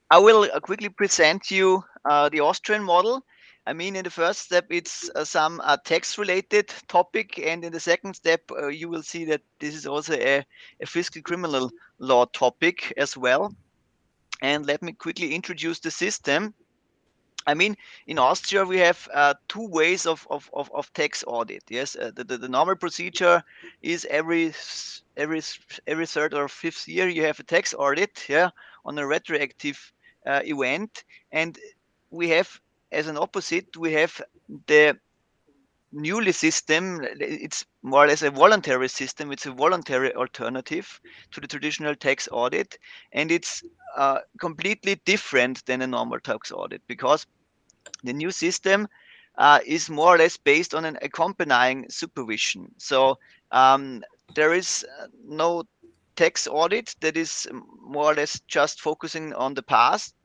I will quickly present you the Austrian model. I mean, in the first step, it's some tax-related topic, and in the second step, you will see that this is also a fiscal criminal law topic as well. And let me quickly introduce the system. I mean, in Austria, we have two ways of tax audit. Yes, the normal procedure is every third or fifth year you have a tax audit, yeah, on a retroactive event, and we have as an opposite we have the newly system. It's more or less a voluntary system. It's a voluntary alternative to the traditional tax audit, and it's completely different than a normal tax audit because the new system is more or less based on an accompanying supervision. So there is no tax audit that is more or less just focusing on the past,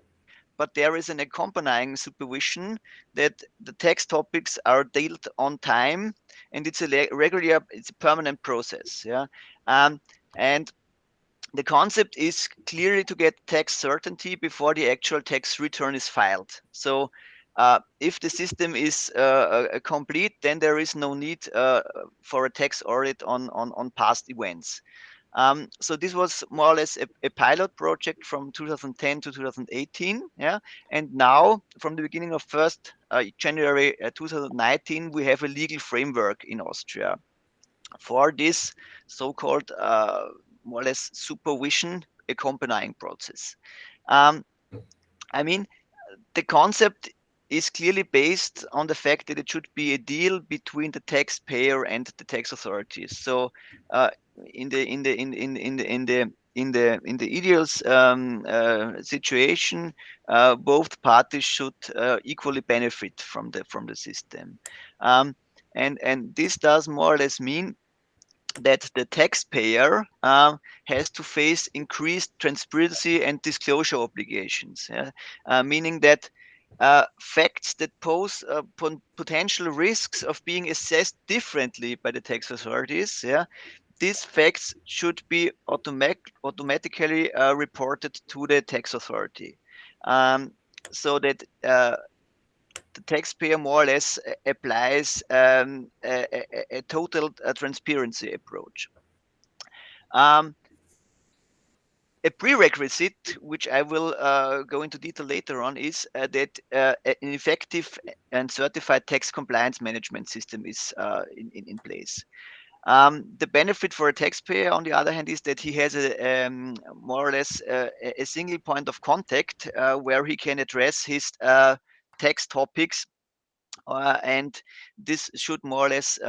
but there is an accompanying supervision that the tax topics are dealt on time, and it's a regular, it's a permanent process. Yeah, and the concept is clearly to get tax certainty before the actual tax return is filed. So if the system is complete, then there is no need for a tax audit on past events. So this was more or less a pilot project from 2010 to 2018. Yeah, and now from the beginning of 1st January 2019, we have a legal framework in Austria for this so-called more or less supervision accompanying process. Um, I mean, the concept is clearly based on the fact that it should be a deal between the taxpayer and the tax authorities. So, in the ideal situation, both parties should equally benefit from the system, and this does more or less mean that the taxpayer has to face increased transparency and disclosure obligations, yeah? Meaning that facts that pose potential risks of being assessed differently by the tax authorities, yeah, these facts should be automatically reported to the tax authority, so that the taxpayer more or less applies a total transparency approach. Um, a prerequisite, which I will go into detail later on, is that an effective and certified tax compliance management system is in place. The benefit for a taxpayer, on the other hand, is that he has more or less a single point of contact where he can address his tax topics, and this should more or less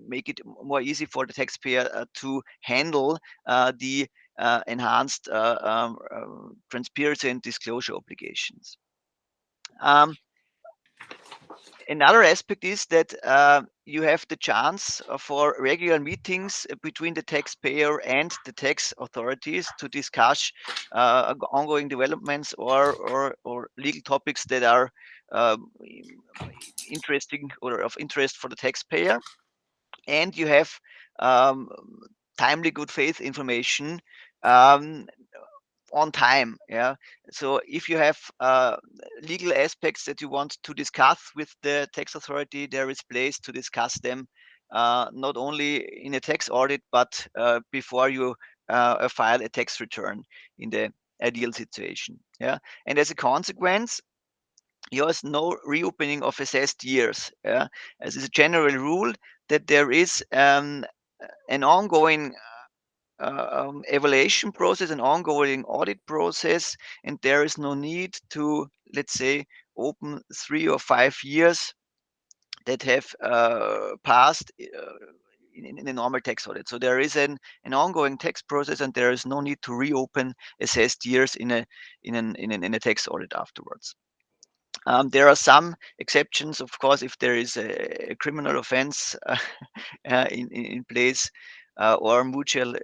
make it more easy for the taxpayer to handle the enhanced transparency and disclosure obligations. Um, Another aspect is that you have the chance for regular meetings between the taxpayer and the tax authorities to discuss ongoing developments or legal topics that are interesting or of interest for the taxpayer, and you have um, timely good faith information um, on time. Yeah, so if you have legal aspects that you want to discuss with the tax authority, there is place to discuss them not only in a tax audit but before you file a tax return in the ideal situation. Yeah, and as a consequence, there is no reopening of assessed years. Yeah, as is a general rule that there is an ongoing evaluation process, an ongoing audit process, and there is no need to, let's say, open 3 or 5 years that have passed in a normal tax audit. So there is an ongoing tax process, and there is no need to reopen assessed years in a tax audit afterwards. There are some exceptions, of course, if there is a criminal offense in place or mutual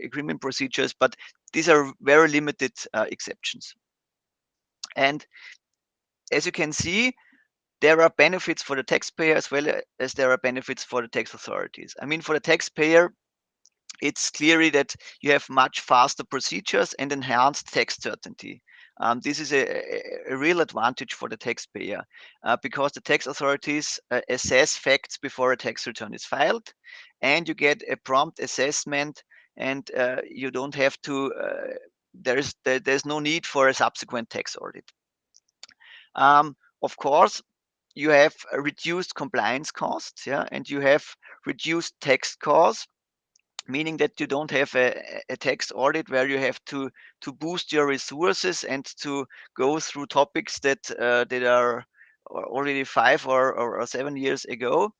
agreement procedures, but these are very limited exceptions. And as you can see, there are benefits for the taxpayer as well as there are benefits for the tax authorities. I mean, for the taxpayer, it's clearly that you have much faster procedures and enhanced tax certainty. This is a real advantage for the taxpayer because the tax authorities assess facts before a tax return is filed, and you get a prompt assessment, and you don't have to. There's no need for a subsequent tax audit. Of course, you have reduced compliance costs, yeah, and you have reduced tax costs, meaning that you don't have a tax audit where you have to boost your resources and to go through topics that are already 5 or 7 years ago.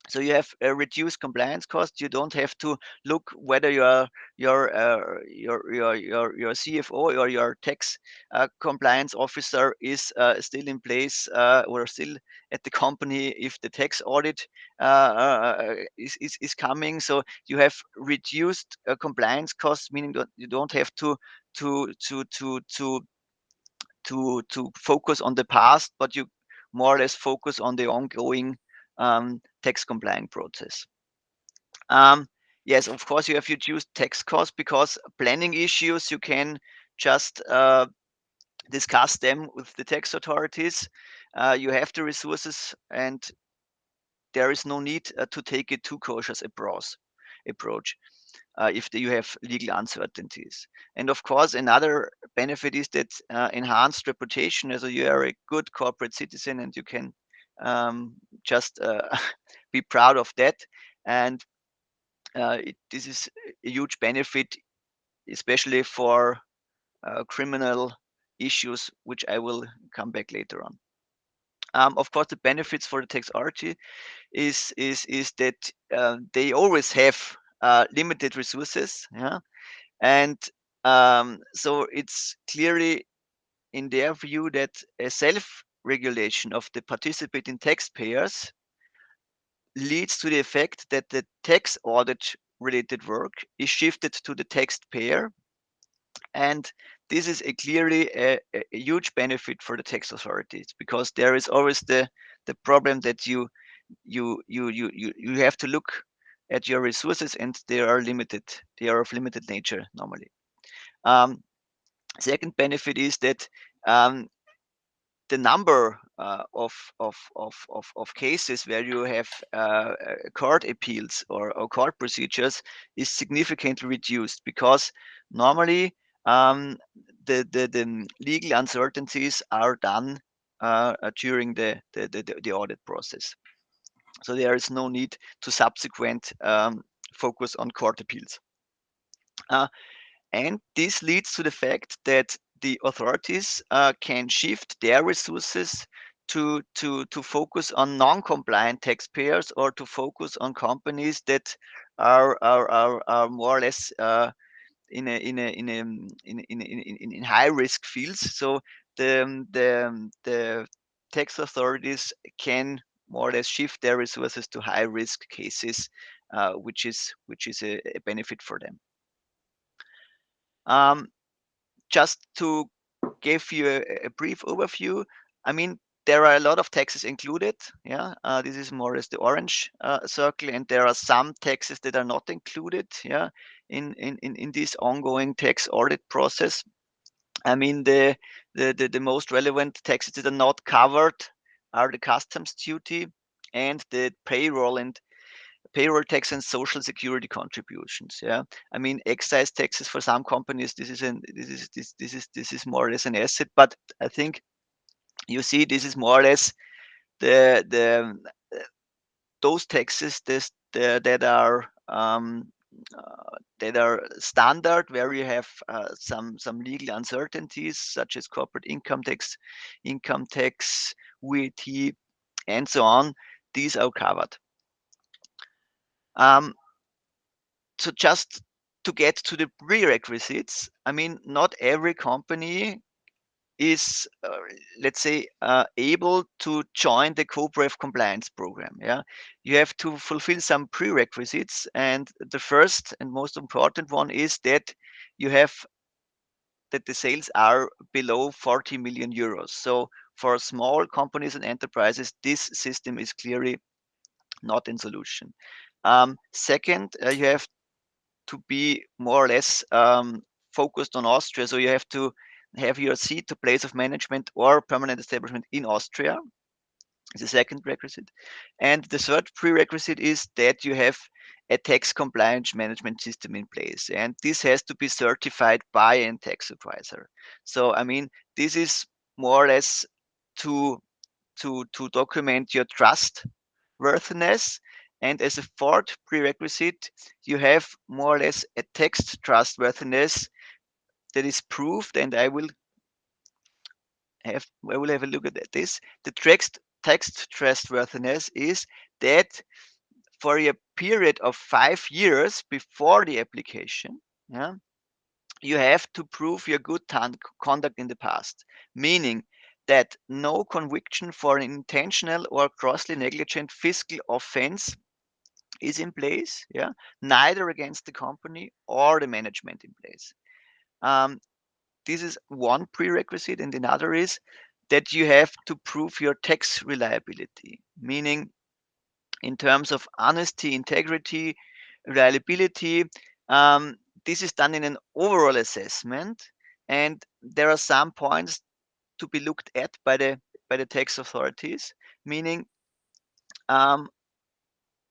So you have a reduced compliance cost. You don't have to look whether your CFO or your tax compliance officer is still in place or still at the company if the tax audit is coming. So you have reduced compliance costs, meaning that you don't have to to to to to focus on the past, but you more or less focus on the ongoing tax complying process. Um, yes, of course, you have reduced tax costs because planning issues, you can just discuss them with the tax authorities. You have the resources, and there is no need to take a too cautious approach if you have legal uncertainties. And of course, another benefit is that enhanced reputation. So you are a good corporate citizen, and you can just be proud of that. And this is a huge benefit, especially for criminal issues, which I will come back later on. Of course, the benefits for the tax authority is that they always have limited resources, yeah, and so it's clearly in their view that a self-regulation of the participating taxpayers leads to the effect that the tax audit related work is shifted to the taxpayer, and this is clearly a huge benefit for the tax authorities because there is always the problem that you have to look at your resources, and they are limited. They are of limited nature normally. um, Second benefit is that um, the number of cases where you have court appeals or court procedures is significantly reduced because normally the legal uncertainties are done during the audit process. So there is no need to subsequent focus on court appeals. Uh, and this leads to the fact that the authorities can shift their resources to focus on non-compliant taxpayers or to focus on companies that are more or less in high risk fields. So the tax authorities can more or less shift their resources to high risk cases, which is a benefit for them. Um, just to give you a brief overview, I mean, there are a lot of taxes included. Yeah, this is more or less the orange circle, and there are some taxes that are not included. Yeah, in this ongoing tax audit process. I mean, the most relevant taxes that are not covered are the customs duty and the payroll tax and social security contributions. Yeah, I mean, excise taxes for some companies, this is more or less an asset, but I think you see this is more or less the those taxes that are standard, where you have some legal uncertainties such as corporate income tax, VAT, and so on. These are covered. Um, so just to get to the prerequisites, I mean, not every company is, let's say, able to join the CoBrev compliance program. Yeah, you have to fulfill some prerequisites, and the first and most important one is that you have that the sales are below 40 million euros. So for small companies and enterprises, this system is clearly not in solution. Second, you have to be more or less focused on Austria. So you have to have your seat to place of management or permanent establishment in Austria. Is the second requisite. And the third prerequisite is that you have a tax compliance management system in place. And this has to be certified by a tax supervisor. So, I mean, this is more or less to document your trustworthiness. And as a fourth prerequisite, you have more or less a tax trustworthiness that is proved, and I will have a look at this. The text trustworthiness is that for a period of 5 years before the application, yeah, you have to prove your good conduct in the past, meaning that no conviction for an intentional or grossly negligent fiscal offense is in place, yeah, neither against the company or the management in place. Um, this is one prerequisite, and another is that you have to prove your tax reliability, meaning in terms of honesty, integrity, reliability. Um, this is done in an overall assessment, and there are some points to be looked at by the tax authorities, meaning um,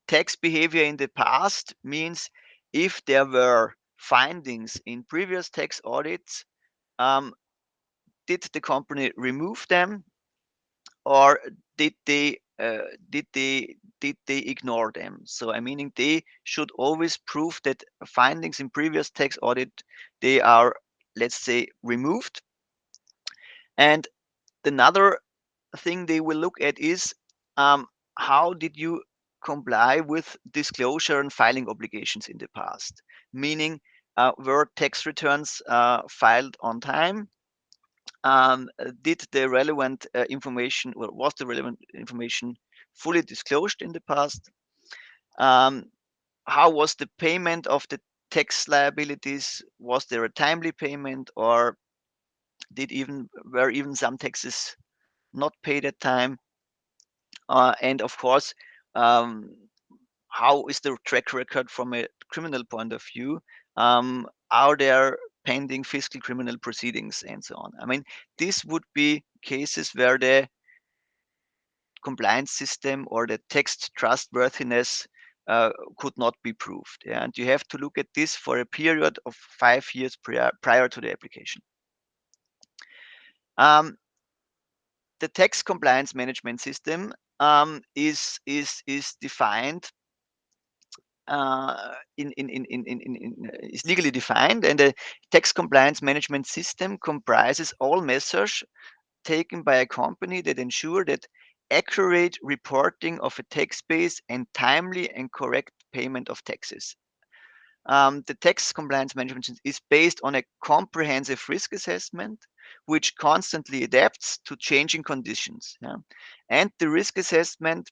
tax behavior in the past means if there were findings in previous tax audits, um, did the company remove them, or did they ignore them? So I meaning they should always prove that findings in previous tax audit, they are, let's say, removed. And another thing they will look at is how did you comply with disclosure and filing obligations in the past, meaning were tax returns filed on time, did the relevant information, or was the relevant information fully disclosed in the past? Um, how was the payment of the tax liabilities? Was there a timely payment, or were even some taxes not paid at time? And of course, um, how is the track record from a criminal point of view? Are there pending fiscal criminal proceedings and so on? I mean, this would be cases where the compliance system or the text trustworthiness could not be proved. Yeah? And you have to look at this for a period of 5 years prior to the application. The tax compliance management system is defined is legally defined, and the tax compliance management system comprises all measures taken by a company that ensure that accurate reporting of a tax base and timely and correct payment of taxes. The tax compliance management is based on a comprehensive risk assessment, which constantly adapts to changing conditions. Yeah? And the risk assessment,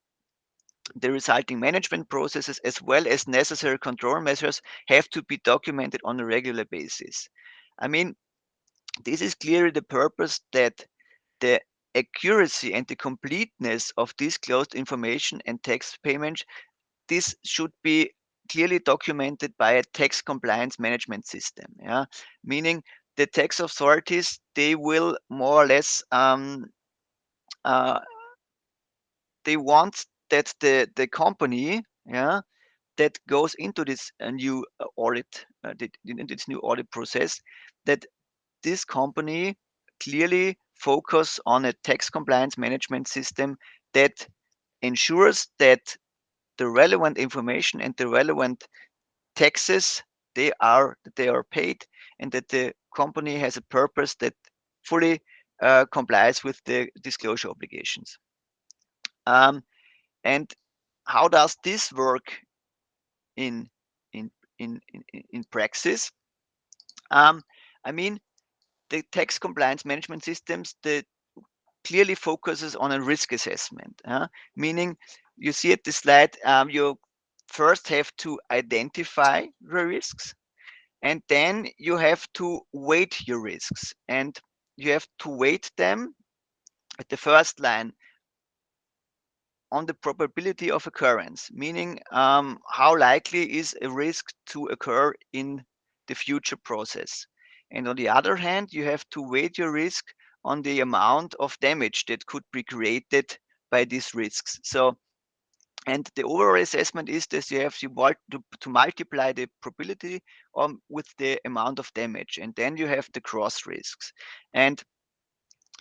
the resulting management processes, as well as necessary control measures, have to be documented on a regular basis. I mean, this is clearly the purpose that the accuracy and the completeness of disclosed information and tax payments, this should be clearly documented by a tax compliance management system. Yeah, meaning the tax authorities, they will more or less uh, they want that the company, yeah, that goes into this new audit, this new audit process, that this company clearly focus on a tax compliance management system that ensures that the relevant information and the relevant taxes, they are paid, and that the company has a purpose that fully complies with the disclosure obligations. And how does this work in in in practice? I mean, the tax compliance management systems, the clearly focuses on a risk assessment, meaning you see at the slide, you first have to identify the risks, and then you have to weight your risks, and you have to weight them at the first line. on the probability of occurrence, meaning how likely is a risk to occur in the future process. And on the other hand, you have to weight your risk on the amount of damage that could be created by these risks. So, and the overall assessment is that you have to multiply the probability with the amount of damage, and then you have the cross risks. And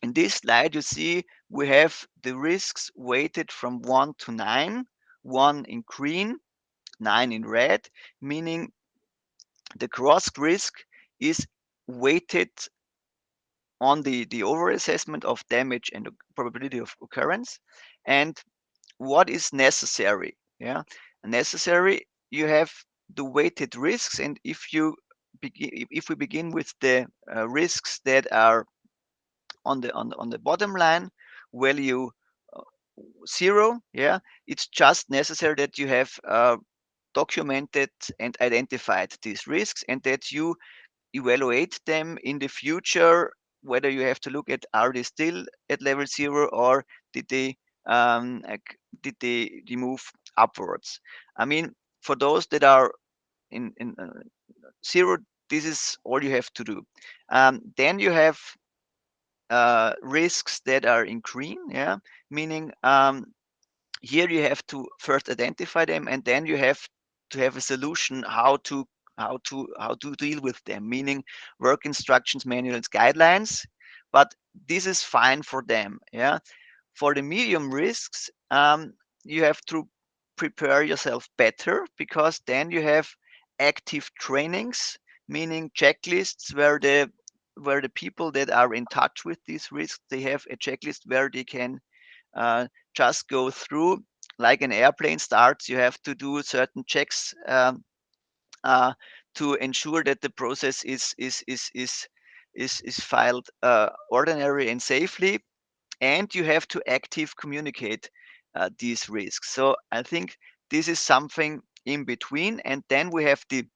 in this slide, you see we have the risks weighted from 1 to 9, 1 in green, 9 in red, meaning the cross risk is weighted on the overall assessment of damage and the probability of occurrence. And what is necessary? Yeah, necessary, you have the weighted risks, and if we begin with the risks that are on the bottom line, value uh, 0, yeah, it's just necessary that you have documented and identified these risks, and that you evaluate them in the future, whether you have to look at, are they still at level 0, or did they did they move upwards. I mean, for those that are in 0, this is all you have to do. Then you have risks that are in green, yeah, meaning here you have to first identify them, and then you have to have a solution how to deal with them, meaning work instructions, manuals, guidelines. But this is fine for them, yeah. For the medium risks, you have to prepare yourself better, because then you have active trainings, meaning checklists where the people that are in touch with these risks, they have a checklist where they can just go through. Like an airplane starts, you have to do certain checks uh, to ensure that the process is filed ordinary and safely, and you have to active communicate these risks. So I think this is something in between, and then we have the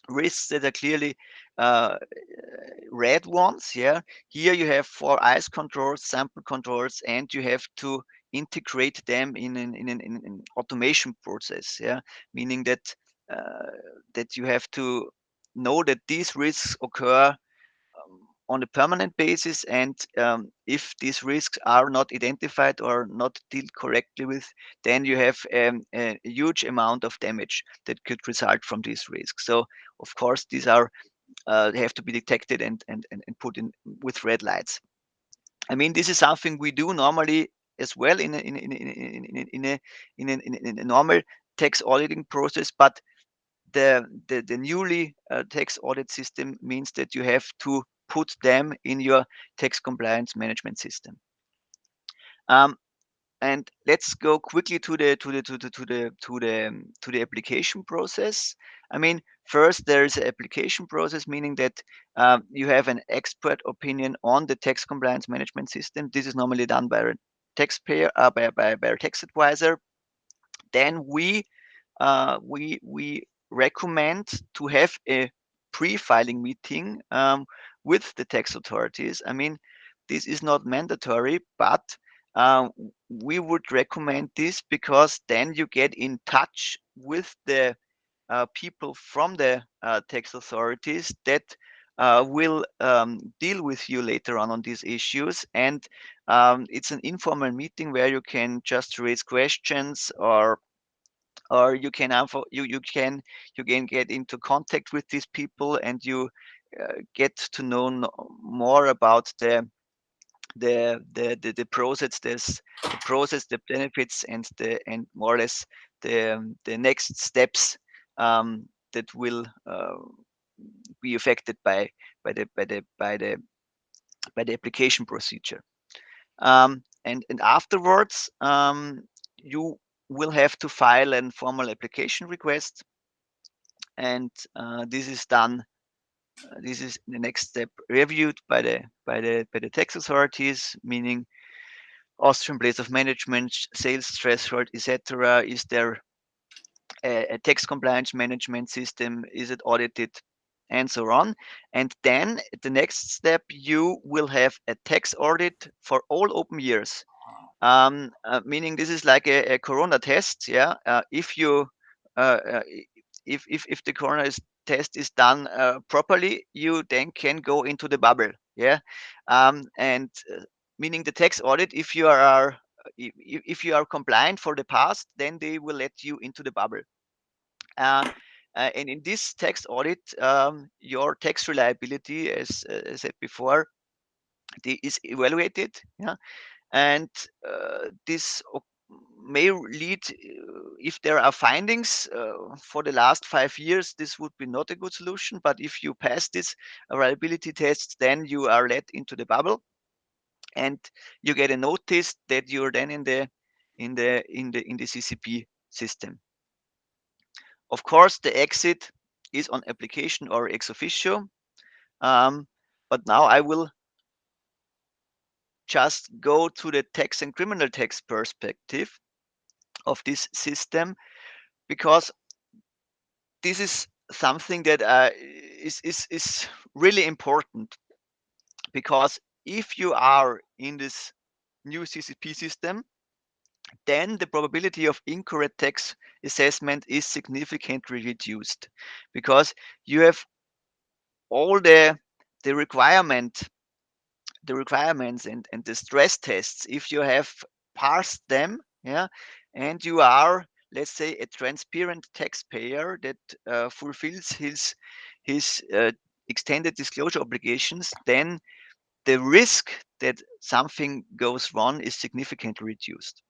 risks that are clearly uh, red ones. Yeah, here you have 4 ICE controls, sample controls, and you have to integrate them in an automation process. Yeah, meaning uh, that you have to know that these risks occur on a permanent basis, and if these risks are not identified or not dealt correctly with, then you have a huge amount of damage that could result from these risks. So of course these are they have to be detected and put in with red lights. I mean, this is something we do normally as well in a normal tax auditing process, but the newly tax audit system means that you have to put them in your tax compliance management system. Um, and let's go quickly to the application process. I mean, first there is an application process, meaning that you have an expert opinion on the tax compliance management system. This is normally done by a taxpayer, by a tax advisor. Then we recommend to have a pre-filing meeting with the tax authorities. I mean, this is not mandatory, but um, we would recommend this, because then you get in touch with the people from the tax authorities that will deal with you later on these issues. And it's an informal meeting where you can just raise questions, or you can get into contact with these people, and you get to know more about the process, the process, the benefits, and more or less the next steps that will be affected by the application procedure. And afterwards, you will have to file a formal application request, and this is done. This is the next step, reviewed by the tax authorities, meaning Austrian place of management, sales threshold, etc. Is there a tax compliance management system? Is it audited? And so on. And then the next step, you will have a tax audit for all open years. Meaning this is like a corona test. Yeah, if you if the test is done properly, you then can go into the bubble. Yeah, and meaning the tax audit, if you are if you are compliant for the past, then they will let you into the bubble. Uh, and in this tax audit, your tax reliability, as I said before, is evaluated. Yeah, and this may lead, if there are findings for the last 5 years, this would be not a good solution. But if you pass this reliability test, then you are let into the bubble, and you get a notice that you're then in the CCP system. Of course, the exit is on application or ex officio. But now I will just go to the tax and criminal tax perspective of this system, because this is something that is really important. Because if you are in this new CCP system, then the probability of incorrect tax assessment is significantly reduced, because you have all the requirement the requirements and the stress tests. If you have passed them, yeah, and you are, let's say, a transparent taxpayer that fulfills his extended disclosure obligations, then the risk that something goes wrong is significantly reduced,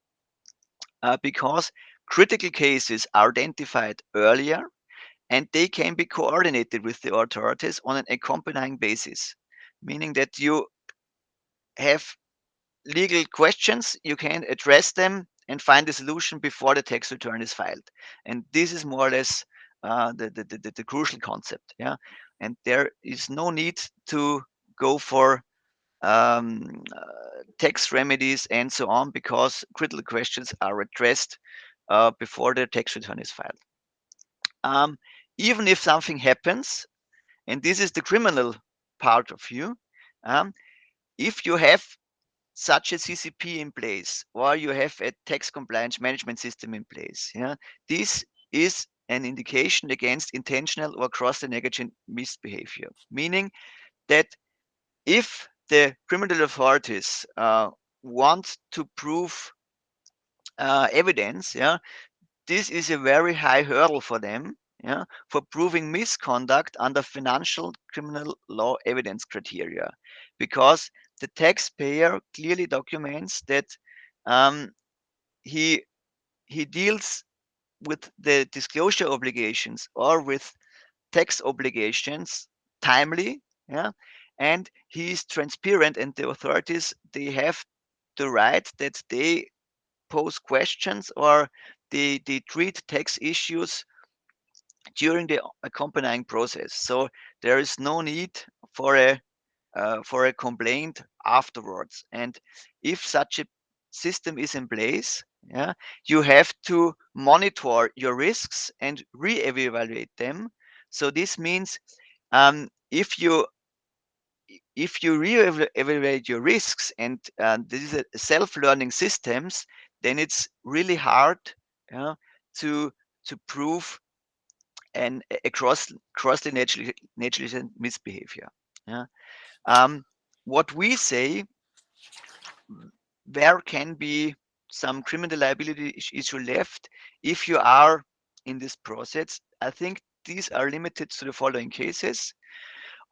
because critical cases are identified earlier, and they can be coordinated with the authorities on an accompanying basis, meaning that you have legal questions, you can address them and find a solution before the tax return is filed. And this is more or less the crucial concept. Yeah, and there is no need to go for tax remedies and so on, because critical questions are addressed before the tax return is filed. Even if something happens, and this is the criminal part of you, if you have such a CCP in place, or you have a tax compliance management system in place, yeah, this is an indication against intentional or grossly negligent misbehavior. Meaning that if the criminal authorities want to prove evidence, yeah, this is a very high hurdle for them, yeah, for proving misconduct under financial criminal law evidence criteria, because the taxpayer clearly documents that um, he he deals with the disclosure obligations or with tax obligations timely, yeah, and he is transparent, and the authorities, they have the right that they pose questions, or they treat tax issues during the accompanying process. So there is no need for a complaint afterwards. And if such a system is in place, yeah, you have to monitor your risks and re-evaluate them. So this means, if you re-evaluate your risks, and this is a self-learning systems, then it's really hard, yeah, to prove a grossly negligent misbehavior. Yeah. What we say, there can be some criminal liability issue left if you are in this process. I think these are limited to the following cases: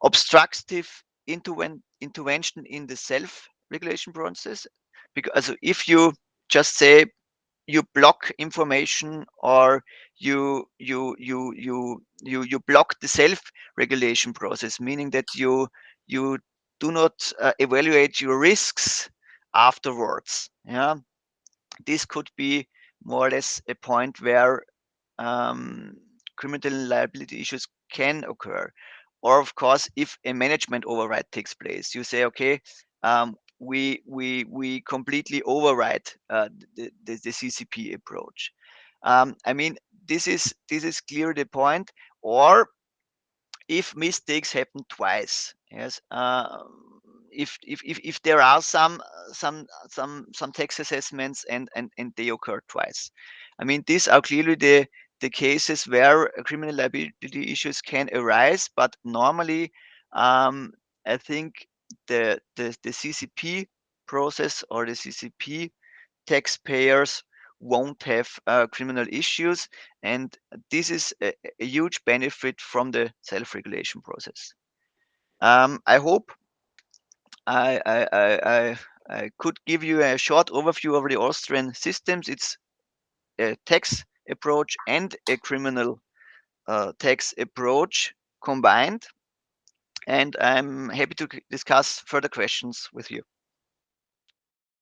obstructive intervention in the self-regulation process. Because if you just say you block information, or you block the self-regulation process, meaning that you do not evaluate your risks afterwards. Yeah, this could be more or less a point where um, criminal liability issues can occur. Or of course, if a management override takes place, you say, okay, we completely override the CCP approach. I mean, this is clearly the point. Or if mistakes happen twice, yes, if there are some tax assessments and they occur twice. I mean, these are clearly the cases where criminal liability issues can arise, but normally I think the CCP process or the CCP taxpayers won't have criminal issues, and this is a huge benefit from the self-regulation process. I hope I could give you a short overview of the Austrian systems. It's a tax approach and a criminal tax approach combined, and I'm happy to discuss further questions with you.